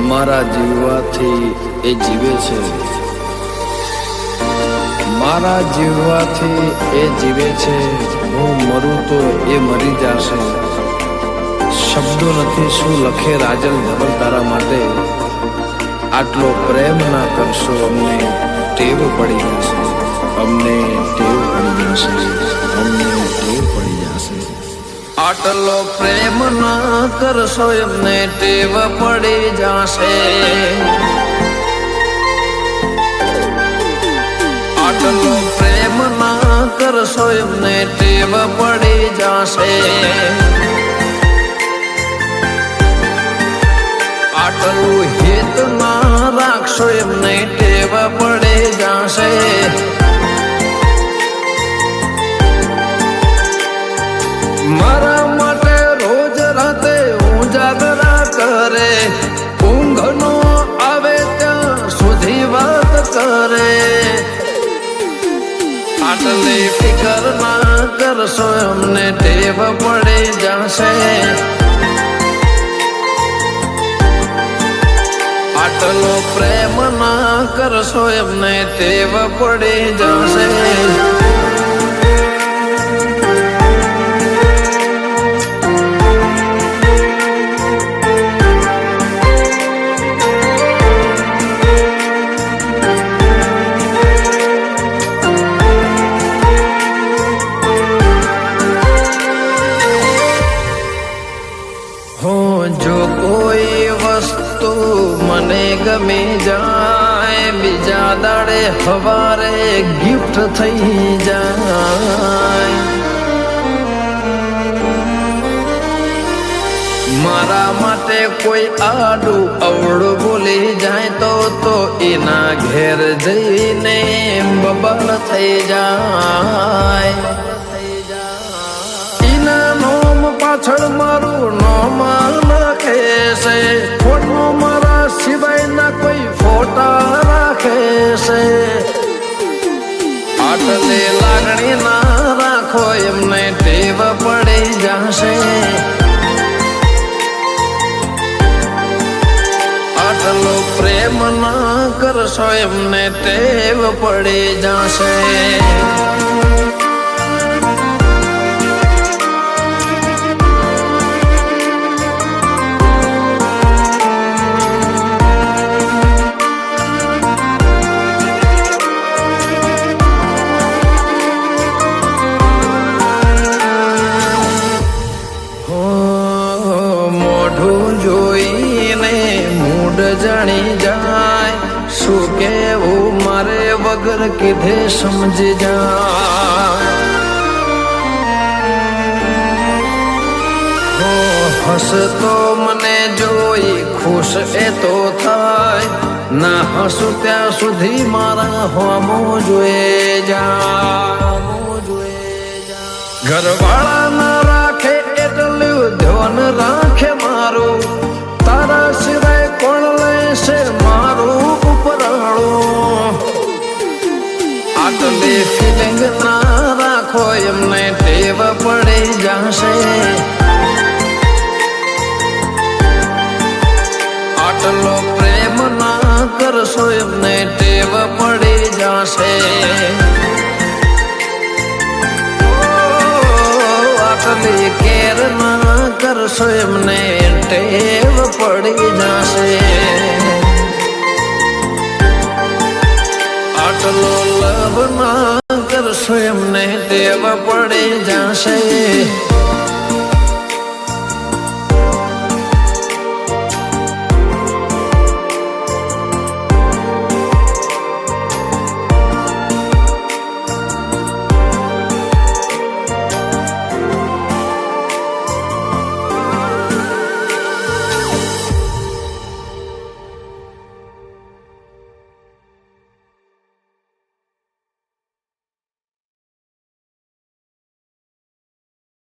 મારા જીવવાથી એ જીવે છે, મારા જીવવાથી એ જીવે છે. હું મરું તો એ મરી જશે. શબ્દો નથી શું લખે રાજલ ધવલ તારા માટે. આટલો પ્રેમ ના કરશો અમને ટેવ પડી જશે, અમને ટેવ પડી જશે, અમને ટેવ પડી જશે. આટલો પ્રેમ ના કરશો એમને ટેવ પડી જશે. આટલો પ્રેમ ના કરશો એમને ટેવ પડી જશે. આટલું હિત ના રાખશો એમને ટેવ પડી જશે. મારા માટે રોજ રાતે ઉજાગરા કરે, ઊંઘ નો આવે ત્યાં સુધી વાત કરે. આટલી ફિકર ના કરશો એમને ટેવ પડી જશે. આટલો પ્રેમ ના કરશો એમને ટેવ પડી જશે. જો કોઈ વસ્તુ મને ગમી જાય, બીજા દાડે હવારે ગિફ્ટ થઈ જાય. મારા માટે કોઈ આડું અવળું બોલી જાય તો એના ઘેર જઈને બબલ થઈ જાય. એના નોમ પાછળ મારું નોમ નાખે છે, ફોટો મારા સિવાય ના કોઈ ફોટા રાખે છે. આટલી લાગણી ના રાખો એમને ટેવ પડી જશે. આટલો પ્રેમ ના કરશો એમને ટેવ પડી જશે. જોઈને મૂડ જાણી જાય, શું કેવું મારે વગર કીધે સમજી જાય. હસતો મને જોઈ ખુશ એ તો થાય, ના હસું ત્યાં સુધી મારા હોમો જોઈ જાય. ઘરવાળા ના રાખે એટલું ધ્યાન રાખે મારું, તારા સિવાય કોણ લેશે મારું ઉપરાળું. આટલી ફિલિંગ ના રાખો એમને ટેવ પડી જશે. આટલો પ્રેમ ના કરશો એમને ટેવ પડી જશે. આટલી કેર ના કરશો એમને ટેવ પડી જશે. આટલો લવ ના કરશો એમને ટેવ પડી જશે.